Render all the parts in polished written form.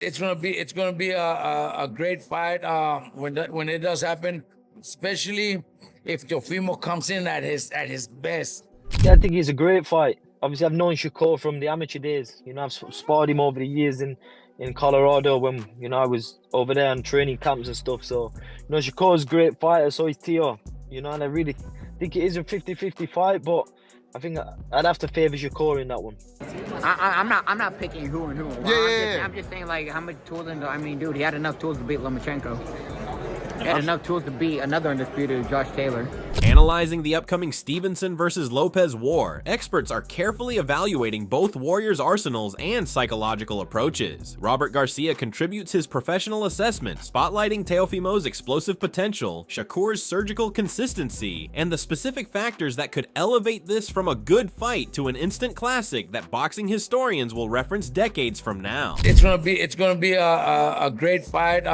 It's gonna be a great fight when it does happen, especially if Teofimo comes in at his best. Yeah, I think it's a great fight. Obviously, I've known Shakur from the amateur days. I've sparred him over the years in Colorado when I was over there on training camps and stuff. So Shakur's a great fighter. So is Teo. And I really think it is a 50-50 fight, but I think I'd have to favor Shakur in that one. I'm not picking who and who. Yeah. I'm just saying, like, how much tools. I mean, dude, he had enough tools to beat Lomachenko. He had enough tools to beat another undisputed, Josh Taylor. Analyzing the upcoming Stevenson versus Lopez war, experts are carefully evaluating both warriors' arsenals and psychological approaches. Robert Garcia contributes his professional assessment, spotlighting Teofimo's explosive potential, Shakur's surgical consistency, and the specific factors that could elevate this from a good fight to an instant classic that boxing historians will reference decades from now. It's gonna be a great fight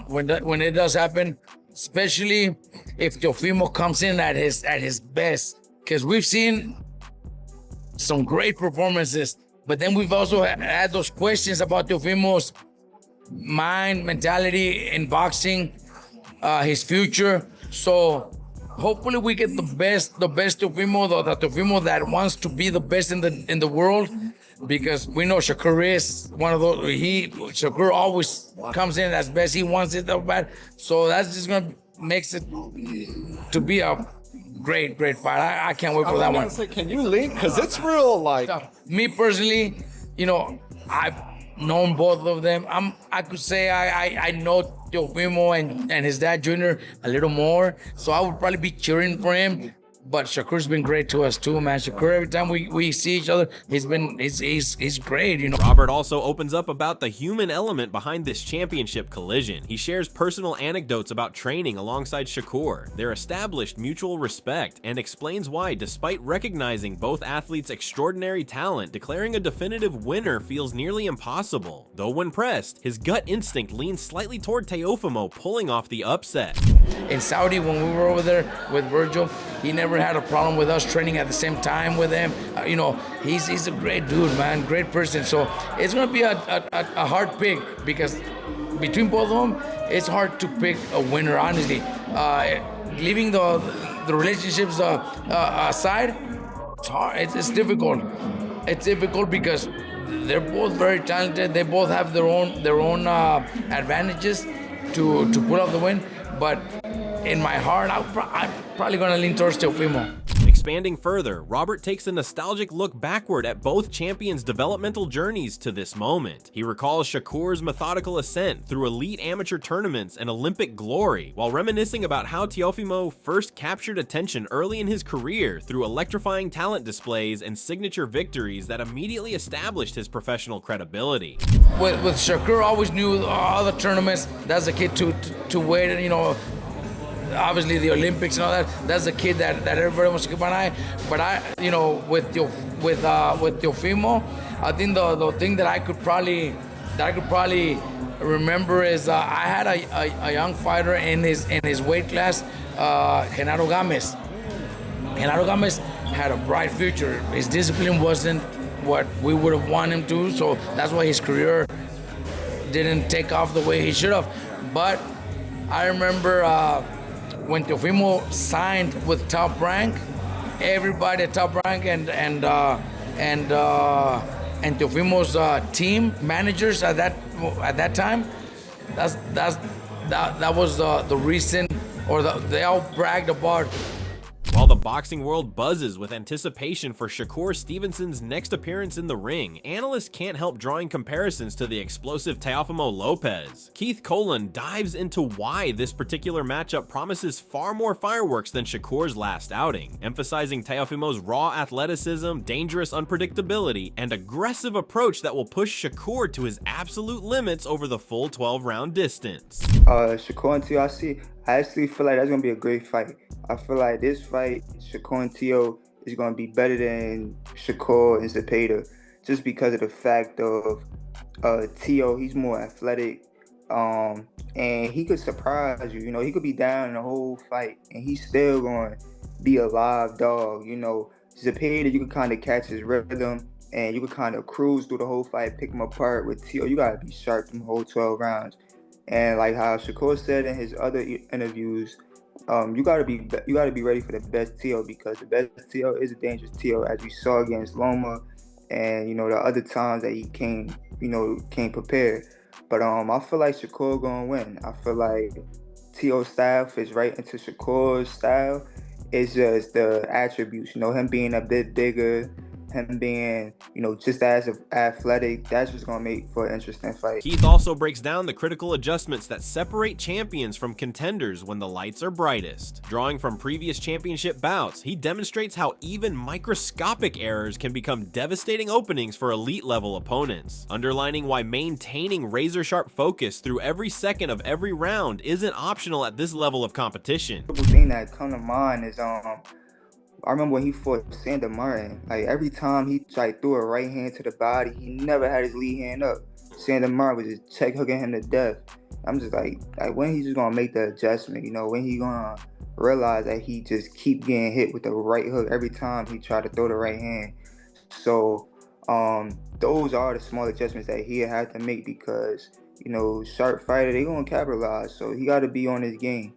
when it does happen, especially if Teofimo comes in at his best, because we've seen some great performances, but then we've also had those questions about Teofimo's mentality in boxing, his future. So hopefully we get the best Teofimo, the Teofimo that wants to be the best in the world, because we know Shakur is one of those. Shakur always comes in as best. He wants it that bad. So that's just gonna makes it to be a great fight. I can't wait for that one. Say, can you link? Because it's real, like. Me personally, I've known both of them. I could say I know Teofimo and his dad Junior a little more, so I would probably be cheering for him. But Shakur's been great to us too, man. Shakur, every time we see each other, he's great, Robert also opens up about the human element behind this championship collision. He shares personal anecdotes about training alongside Shakur, their established mutual respect, and explains why, despite recognizing both athletes' extraordinary talent, declaring a definitive winner feels nearly impossible. Though when pressed, his gut instinct leans slightly toward Teofimo pulling off the upset. In Saudi, when we were over there with Virgil, he never had a problem with us training at the same time with him. He's a great dude, man, great person. So it's gonna be a hard pick, because between both of them, it's hard to pick a winner, honestly. Leaving the relationships aside, it's hard. It's difficult. It's difficult because they're both very talented. They both have their own advantages to pull off the win. But in my heart, I'm probably gonna lean towards Teofimo. Expanding further, Robert takes a nostalgic look backward at both champions' developmental journeys to this moment. He recalls Shakur's methodical ascent through elite amateur tournaments and Olympic glory, while reminiscing about how Teofimo first captured attention early in his career through electrifying talent displays and signature victories that immediately established his professional credibility. With Shakur, always knew all the tournaments. That's a kid to wait, obviously the Olympics and all that. That's the kid that everybody wants to keep an eye. But with Teofimo, I think the thing that I could probably remember is I had a young fighter in his weight class, Genaro Gomez. Genaro Gomez had a bright future. His discipline wasn't what we would have wanted him to, so that's why his career didn't take off the way he should have. But I remember when Teofimo signed with Top Rank, everybody at Top Rank and Teofimo's team managers at that time, that was the reason, or they all bragged about. While the boxing world buzzes with anticipation for Shakur Stevenson's next appearance in the ring, analysts can't help drawing comparisons to the explosive Teofimo Lopez. Keith Colon dives into why this particular matchup promises far more fireworks than Shakur's last outing, emphasizing Teofimo's raw athleticism, dangerous unpredictability, and aggressive approach that will push Shakur to his absolute limits over the full 12-round distance. Shakur and Teo, I actually feel like that's going to be a great fight. I feel like this fight, Shakur and Teo, is going to be better than Shakur and Zepeda, just because of the fact of Teo, he's more athletic, and he could surprise you. He could be down in the whole fight, and he's still going to be a live dog. Zepeda, you can kind of catch his rhythm, and you could kind of cruise through the whole fight, pick them apart. With Teo, you gotta be sharp from the whole 12 rounds. And like how Shakur said in his other interviews, you gotta be ready for the best Teo, because the best Teo is a dangerous Teo, as we saw against Loma, and the other times that he came prepared. But I feel like Shakur gonna win. I feel like Teo style fits right into Shakur's style. It's just the attributes, him being a bit bigger, him being, just as athletic. That's what's gonna make for an interesting fight. Keith also breaks down the critical adjustments that separate champions from contenders when the lights are brightest. Drawing from previous championship bouts, he demonstrates how even microscopic errors can become devastating openings for elite-level opponents, underlining why maintaining razor-sharp focus through every second of every round isn't optional at this level of competition. The thing that come to mind is I remember when he fought Sander Martin, like every time he threw a right hand to the body, he never had his lead hand up. Sander Martin was just check hooking him to death. I'm just like when he's just gonna make the adjustment, when he gonna realize that he just keep getting hit with the right hook every time he try to throw the right hand. So those are the small adjustments that he had to make, because sharp fighter, they gonna capitalize. So he got to be on his game.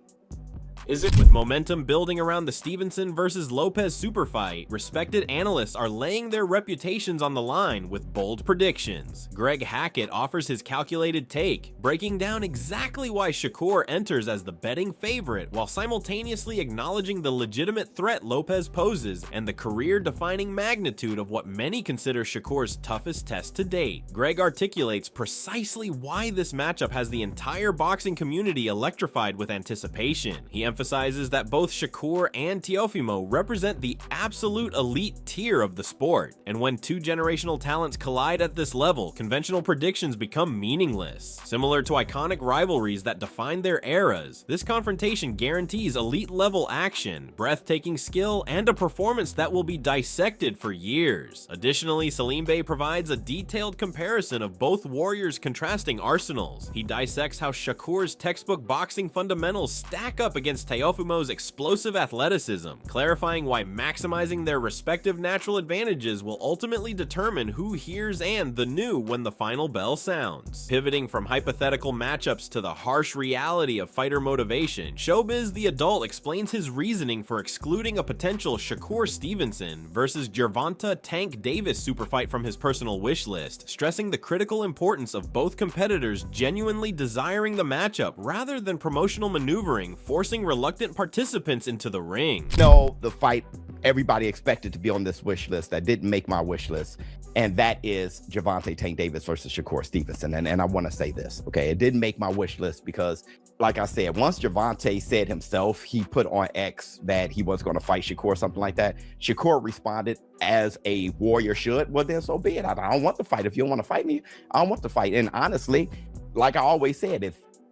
With momentum building around the Stevenson versus Lopez super fight, respected analysts are laying their reputations on the line with bold predictions. Greg Hackett offers his calculated take, breaking down exactly why Shakur enters as the betting favorite while simultaneously acknowledging the legitimate threat Lopez poses and the career-defining magnitude of what many consider Shakur's toughest test to date. Greg articulates precisely why this matchup has the entire boxing community electrified with anticipation. He emphasizes that both Shakur and Teofimo represent the absolute elite tier of the sport, and when two generational talents collide at this level, conventional predictions become meaningless. Similar to iconic rivalries that defined their eras, this confrontation guarantees elite-level action, breathtaking skill, and a performance that will be dissected for years. Additionally, Salim Bey provides a detailed comparison of both warriors' contrasting arsenals. He dissects how Shakur's textbook boxing fundamentals stack up against Teofimo's explosive athleticism, clarifying why maximizing their respective natural advantages will ultimately determine who hears and the new when the final bell sounds. Pivoting from hypothetical matchups to the harsh reality of fighter motivation, Showbiz the Adult explains his reasoning for excluding a potential Shakur Stevenson versus Gervonta Tank Davis superfight from his personal wish list, stressing the critical importance of both competitors genuinely desiring the matchup rather than promotional maneuvering, forcing reluctant participants into the ring. No, the fight everybody expected to be on this wish list that didn't make my wish list, and that is Gervonta Tank Davis versus Shakur Stevenson. And I want to say this, okay? It didn't make my wish list because, like I said, once Gervonta said himself, he put on X that he was going to fight Shakur, something like that. Shakur responded as a warrior should. Well, then so be it. I don't want to fight. If you don't want to fight me, I don't want to fight. And honestly, like I always said,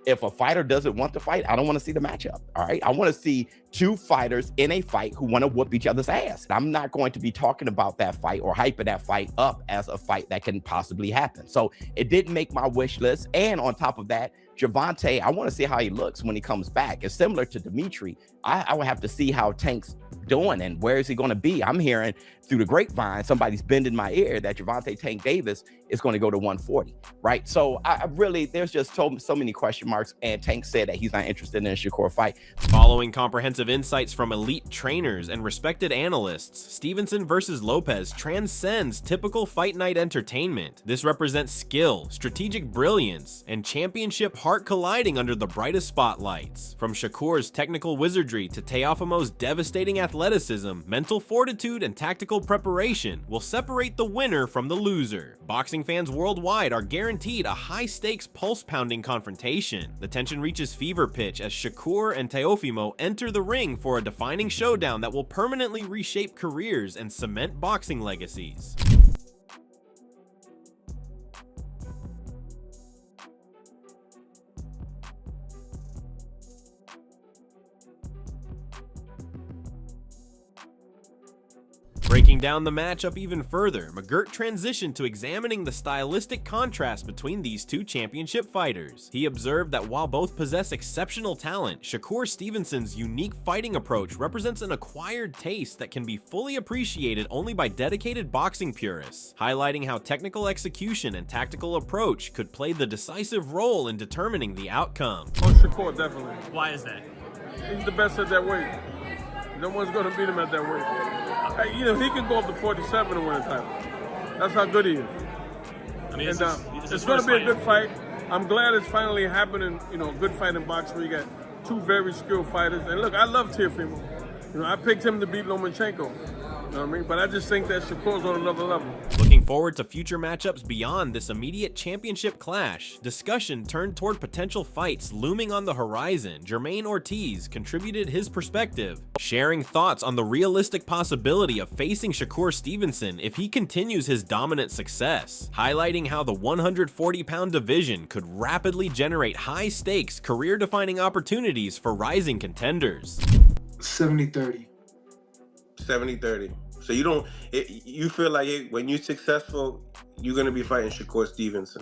if a fighter doesn't want to fight, I don't want to see the matchup. All right. I want to see two fighters in a fight who want to whoop each other's ass. I'm not going to be talking about that fight or hyping that fight up as a fight that can possibly happen. So it didn't make my wish list. And on top of that, Gervonta, I want to see how he looks when he comes back. It's similar to Dimitri. I would have to see how Tank's doing and where is he going to be. I'm hearing through the grapevine, somebody's bending my ear that Gervonta Tank Davis is going to go to 140, right? So I really, there's just so many question marks, and Tank said that he's not interested in a Shakur fight. Following comprehensive insights from elite trainers and respected analysts, Stevenson versus Lopez transcends typical fight night entertainment. This represents skill, strategic brilliance, and championship heart colliding under the brightest spotlights. From Shakur's technical wizardry to Teofimo's devastating athleticism, mental fortitude, and tactical preparation will separate the winner from the loser. Boxing fans worldwide are guaranteed a high-stakes, pulse-pounding confrontation. The tension reaches fever pitch as Shakur and Teofimo enter the ring for a defining showdown that will permanently reshape careers and cement boxing legacies. Breaking down the matchup even further, McGirt transitioned to examining the stylistic contrast between these two championship fighters. He observed that while both possess exceptional talent, Shakur Stevenson's unique fighting approach represents an acquired taste that can be fully appreciated only by dedicated boxing purists, highlighting how technical execution and tactical approach could play the decisive role in determining the outcome. Oh, Shakur, definitely. Why is that? He's the best at that weight. No one's going to beat him at that weight. You know, he can go up to 47 and win a title. That's how good he is. I mean, And it's going to be a good fight. I'm glad it's finally happening, you know, a good fight in boxing where you got two very skilled fighters. And look, I love Teofimo. You know, I picked him to beat Lomachenko. You know what I mean? But I just think that Shakur's on another level. Looking forward to future matchups beyond this immediate championship clash, discussion turned toward potential fights looming on the horizon. Jermaine Ortiz contributed his perspective, sharing thoughts on the realistic possibility of facing Shakur Stevenson if he continues his dominant success, highlighting how the 140-pound division could rapidly generate high-stakes, career-defining opportunities for rising contenders. 70-30. 70-30. So you feel like when you're successful, you're going to be fighting Shakur Stevenson.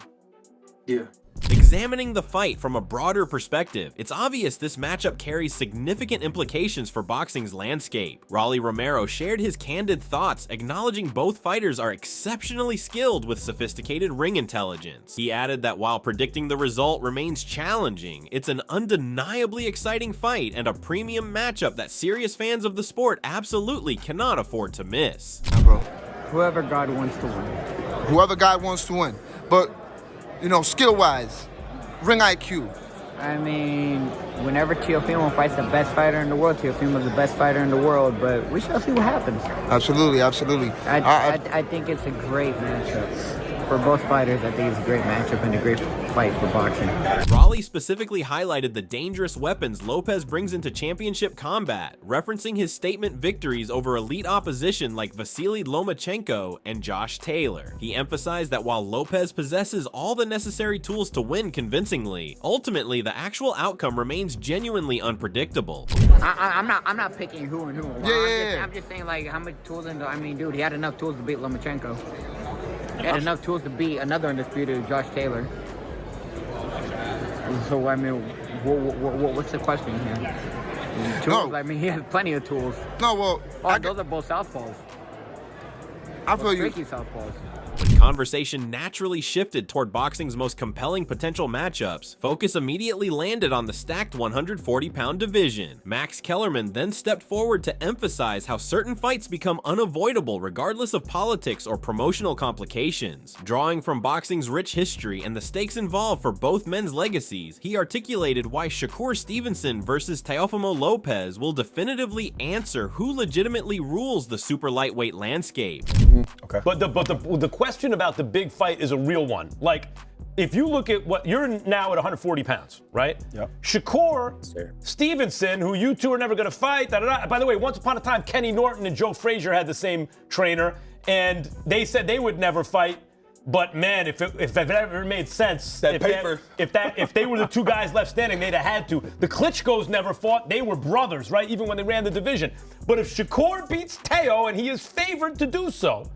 Yeah. Examining the fight from a broader perspective, it's obvious this matchup carries significant implications for boxing's landscape. Rolly Romero shared his candid thoughts, acknowledging both fighters are exceptionally skilled with sophisticated ring intelligence. He added that while predicting the result remains challenging, it's an undeniably exciting fight and a premium matchup that serious fans of the sport absolutely cannot afford to miss. Bro. Whoever God wants to win. Whoever God wants to win. But, you know, skill-wise, ring IQ. I mean, whenever Teofimo fights the best fighter in the world, Teofimo's the best fighter in the world, but we shall see what happens. Absolutely, absolutely. I think it's a great matchup. For both fighters, I think it's a great matchup and a great fight for boxing. Raleigh specifically highlighted the dangerous weapons Lopez brings into championship combat, referencing his statement victories over elite opposition like Vasily Lomachenko and Josh Taylor. He emphasized that while Lopez possesses all the necessary tools to win convincingly, ultimately the actual outcome remains genuinely unpredictable. I'm not picking who and who. I'm just saying, like, how many tools I mean, dude, he had enough tools to beat Lomachenko. He had enough tools to beat another undisputed Josh Taylor. So, I mean, what's the question here? Tools, I mean, he has plenty of tools. No, well... those are both southpaws. I feel you. Tricky southpaws. When conversation naturally shifted toward boxing's most compelling potential matchups, focus immediately landed on the stacked 140-pound division. Max Kellerman then stepped forward to emphasize how certain fights become unavoidable regardless of politics or promotional complications. Drawing from boxing's rich history and the stakes involved for both men's legacies, he articulated why Shakur Stevenson versus Teofimo Lopez will definitively answer who legitimately rules the super lightweight landscape. Okay. But the question about the big fight is a real one. Like, if you look at what you're now at 140 pounds, right? Yep. Shakur Stevenson, who you two are never going to fight. By the way, once upon a time, Kenny Norton and Joe Frazier had the same trainer, and they said they would never fight. But man, if it ever made sense, if they were the two guys left standing, they'd have had to. The Klitschko's never fought. They were brothers, right? Even when they ran the division. But if Shakur beats Teo, and he is favored to do so,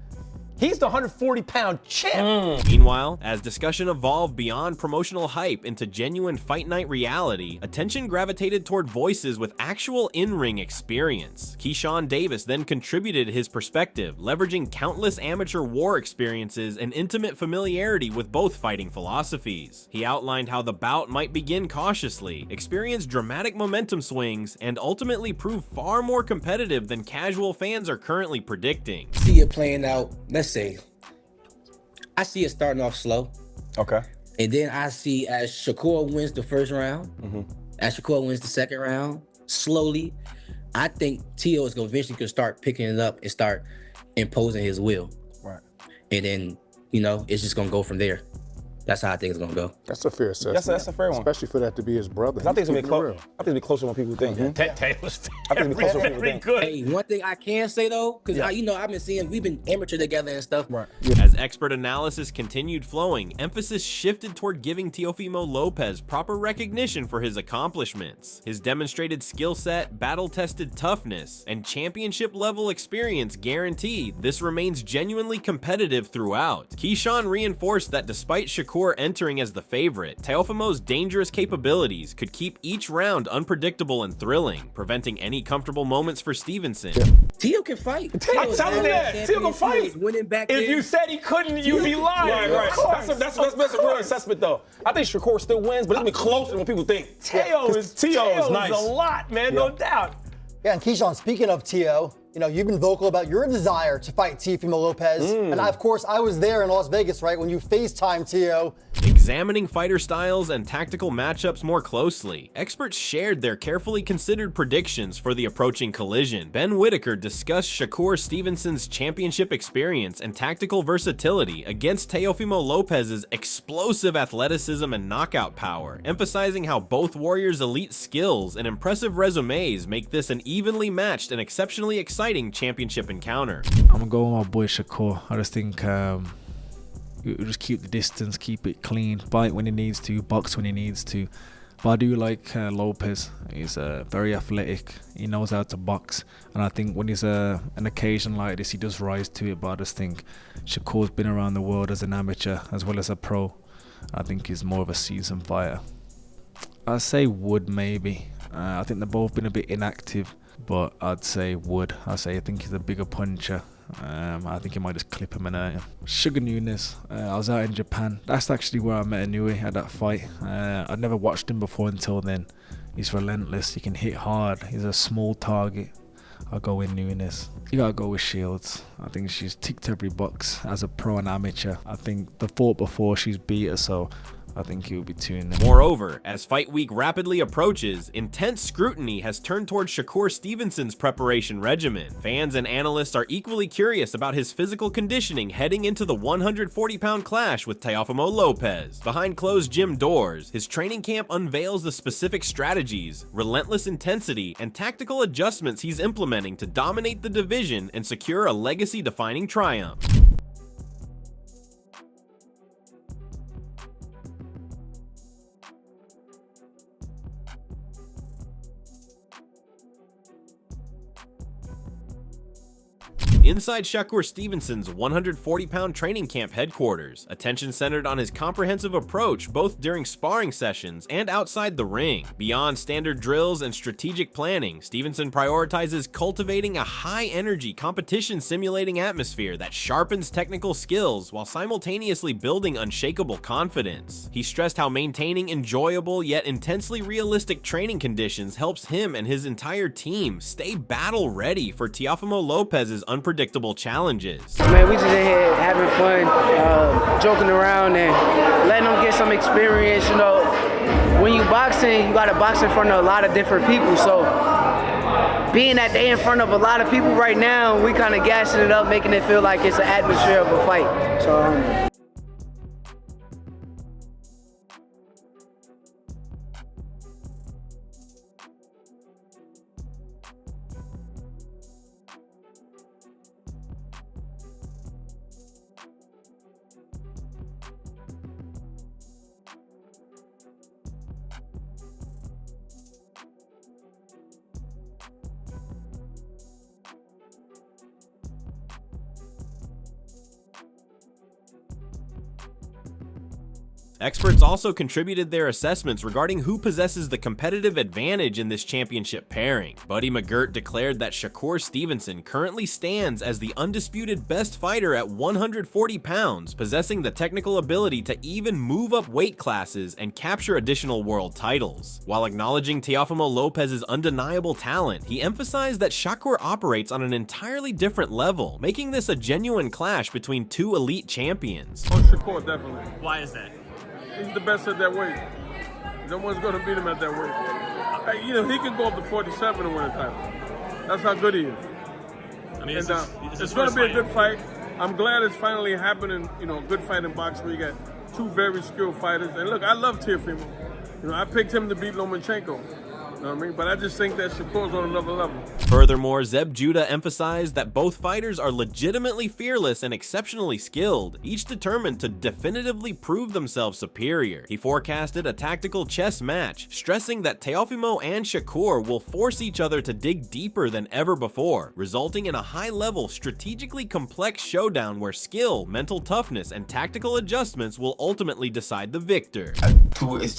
he's the 140-pound champ. Meanwhile, as discussion evolved beyond promotional hype into genuine fight night reality, attention gravitated toward voices with actual in-ring experience. Keyshawn Davis then contributed his perspective, leveraging countless amateur war experiences and intimate familiarity with both fighting philosophies. He outlined how the bout might begin cautiously, experience dramatic momentum swings, and ultimately prove far more competitive than casual fans are currently predicting. See it playing out, let's say, I see it starting off slow. Okay. And then I see as Shakur wins the first round, as Shakur wins the second round, slowly, I think Teo is eventually going to start picking it up and start imposing his will. Right. And then, you know, it's just going to go from there. That's how I think it's gonna go. That's a fair assessment. That's a fair one. Especially for that to be his brother. I think it's gonna be close. I think it'll be closer than people think. Taylor's I think it'll be closer than people think. good. Hey, one thing I can say though, because I've been seeing we've been amateur together and stuff. Right. As expert analysis continued flowing, emphasis shifted toward giving Teofimo Lopez proper recognition for his accomplishments. His demonstrated skill set, battle-tested toughness, and championship-level experience guaranteed this remains genuinely competitive throughout. Keyshawn reinforced that despite Shakur entering as the favorite, Teofimo's dangerous capabilities could keep each round unpredictable and thrilling, preventing any comfortable moments for Stevenson. Teo can fight. I'm telling you that. Teo can fight. Winning back If then. you said he couldn't, you'd be lying. Right. Of course. That's a real assessment, though. I think Shakur still wins, but it's gonna be closer than what people think. Teo is nice. a lot, man, no doubt. Yeah, and Keyshawn, speaking of Teo, you know, you've been vocal about your desire to fight Teofimo Lopez. And of course, I was there in Las Vegas, right, when you FaceTime Teo. Examining fighter styles and tactical matchups more closely, experts shared their carefully considered predictions for the approaching collision. Ben Whitaker discussed Shakur Stevenson's championship experience and tactical versatility against Teofimo Lopez's explosive athleticism and knockout power, emphasizing how both warriors' elite skills and impressive resumes make this an evenly matched and exceptionally exciting championship encounter. I'm gonna go with my boy Shakur. I just think you just keep the distance, keep it clean, fight when he needs to, box when he needs to. But I do like Lopez. He's very athletic. He knows how to box, and I think when he's an occasion like this, he does rise to it. But I just think Shakur's been around the world as an amateur as well as a pro. I think he's more of a seasoned fighter. I'd say Wood maybe. I think they've both been a bit inactive, but I'd say Wood. I think he's a bigger puncher. I think he might just clip him in a Sugar Nunes. I was out in Japan. That's actually where I met Inoue at that fight. I'd never watched him before until then. He's relentless. He can hit hard. He's a small target. I'll go with Nunes. You gotta go with Shields. I think she's ticked every box as a pro and amateur. I think the fought before she's beat her, so I think he'll be 2-0. Moreover, as fight week rapidly approaches, intense scrutiny has turned towards Shakur Stevenson's preparation regimen. Fans and analysts are equally curious about his physical conditioning heading into the 140-pound clash with Teofimo Lopez. Behind closed gym doors, his training camp unveils the specific strategies, relentless intensity, and tactical adjustments he's implementing to dominate the division and secure a legacy-defining triumph. Inside Shakur Stevenson's 140-pound training camp headquarters, attention centered on his comprehensive approach both during sparring sessions and outside the ring. Beyond standard drills and strategic planning, Stevenson prioritizes cultivating a high-energy, competition-simulating atmosphere that sharpens technical skills while simultaneously building unshakable confidence. He stressed how maintaining enjoyable yet intensely realistic training conditions helps him and his entire team stay battle-ready for Teofimo Lopez's unpredictable challenges. Man, we just in here having fun, joking around and letting them get some experience. You know, when you boxing, you got to box in front of a lot of different people. So being that they in front of a lot of people right now, we kind of gassing it up, making it feel like it's an atmosphere of a fight. So. Experts also contributed their assessments regarding who possesses the competitive advantage in this championship pairing. Buddy McGirt declared that Shakur Stevenson currently stands as the undisputed best fighter at 140 pounds, possessing the technical ability to even move up weight classes and capture additional world titles. While acknowledging Teofimo Lopez's undeniable talent, he emphasized that Shakur operates on an entirely different level, making this a genuine clash between two elite champions. Oh, Shakur, definitely. Why is that? He's the best at that weight. No one's going to beat him at that weight. You know, he can go up to 47 and win a title. That's how good he is. I mean, and, it's going to be a good fight. I'm glad it's finally happening. You know, a good fight in boxing where you got two very skilled fighters. And look, I love Teofimo. You know, I picked him to beat Lomachenko. You know what I mean? But I just think that Shakur's on another level. Furthermore, Zeb Judah emphasized that both fighters are legitimately fearless and exceptionally skilled, each determined to definitively prove themselves superior. He forecasted a tactical chess match, stressing that Teofimo and Shakur will force each other to dig deeper than ever before, resulting in a high-level, strategically complex showdown where skill, mental toughness, and tactical adjustments will ultimately decide the victor. It's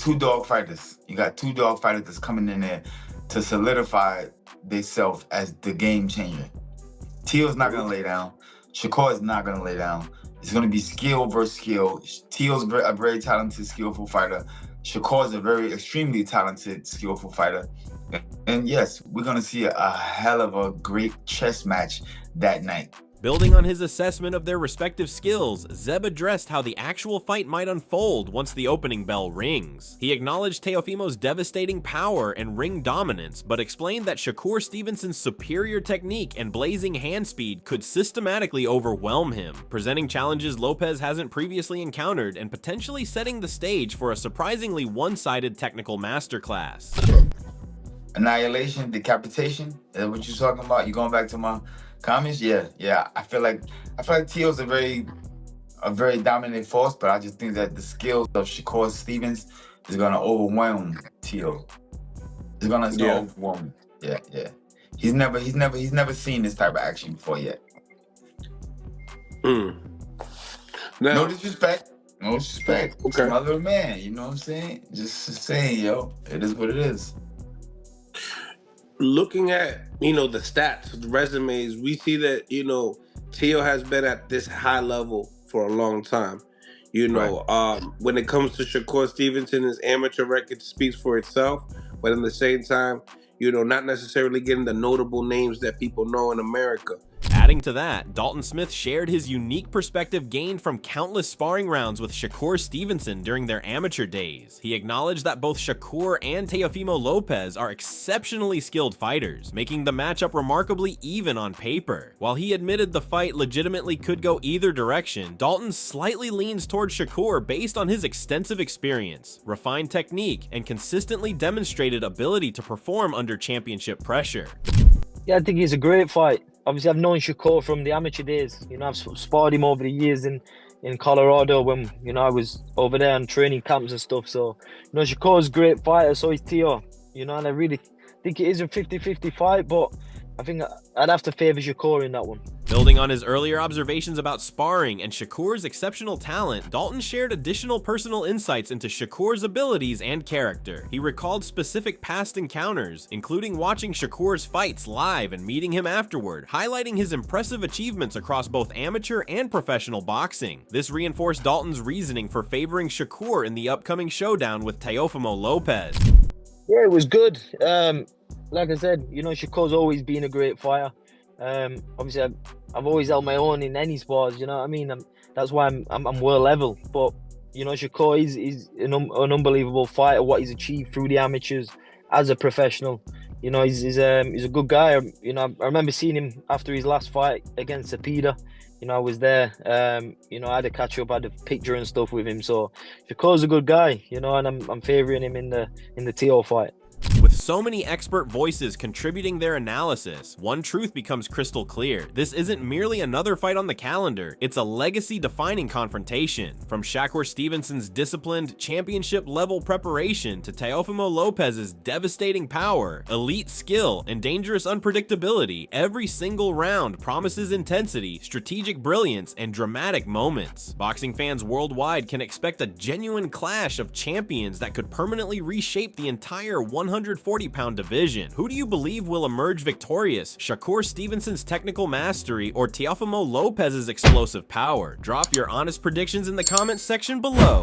two dog fighters. You got two dog fighters that's coming in there to solidify themselves as the game changer. Teo's not gonna lay down. Shakur is not gonna lay down. It's gonna be skill versus skill. Teo's a very talented, skillful fighter. Shakur is a very extremely talented, skillful fighter. And yes, we're gonna see a hell of a great chess match that night. Building on his assessment of their respective skills, Zeb addressed how the actual fight might unfold once the opening bell rings. He acknowledged Teofimo's devastating power and ring dominance, but explained that Shakur Stevenson's superior technique and blazing hand speed could systematically overwhelm him, presenting challenges Lopez hasn't previously encountered and potentially setting the stage for a surprisingly one-sided technical masterclass. Annihilation, decapitation, is that what you're talking about? You going back to my comments? Yeah. I feel like Teo's a very dominant force, but I just think that the skills of Shakur Stevens is gonna overwhelm Teo. It's gonna overwhelm. Yeah. He's never seen this type of action before yet. No disrespect. Okay. It's my little man, you know what I'm saying? Just saying, yo, it is what it is. Looking at, the stats, the resumes, we see that, Teo has been at this high level for a long time. When it comes to Shakur Stevenson, his amateur record speaks for itself, but at the same time, not necessarily getting the notable names that people know in America. Adding to that, Dalton Smith shared his unique perspective gained from countless sparring rounds with Shakur Stevenson during their amateur days. He acknowledged that both Shakur and Teofimo Lopez are exceptionally skilled fighters, making the matchup remarkably even on paper. While he admitted the fight legitimately could go either direction, Dalton slightly leans towards Shakur based on his extensive experience, refined technique, and consistently demonstrated ability to perform under championship pressure. Yeah, I think it's a great fight. Obviously, I've known Shakur from the amateur days. I've sparred him over the years in Colorado when, I was over there on training camps and stuff. So, Shakur's a great fighter, so is Teo. And I really think it is a 50-50 fight, but I think I'd have to favor Shakur in that one. Building on his earlier observations about sparring and Shakur's exceptional talent, Dalton shared additional personal insights into Shakur's abilities and character. He recalled specific past encounters, including watching Shakur's fights live and meeting him afterward, highlighting his impressive achievements across both amateur and professional boxing. This reinforced Dalton's reasoning for favoring Shakur in the upcoming showdown with Teofimo Lopez. Yeah, it was good. Like I said, Shakur's always been a great fighter. Obviously, I've always held my own in any sports. You know what I mean? That's why I'm world level. But Shakur is an unbelievable fighter. What he's achieved through the amateurs as a professional. He's a good guy. I remember seeing him after his last fight against Cepeda. I was there. I had a catch up, I had a picture and stuff with him. So Shakur's a good guy. And I'm favoring him in the Teo fight. With so many expert voices contributing their analysis, one truth becomes crystal clear. This isn't merely another fight on the calendar, it's a legacy-defining confrontation. From Shakur Stevenson's disciplined, championship-level preparation to Teofimo Lopez's devastating power, elite skill, and dangerous unpredictability, every single round promises intensity, strategic brilliance, and dramatic moments. Boxing fans worldwide can expect a genuine clash of champions that could permanently reshape the entire 140-pound division. Who do you believe will emerge victorious? Shakur Stevenson's technical mastery or Teofimo Lopez's explosive power? Drop your honest predictions in the comments section below.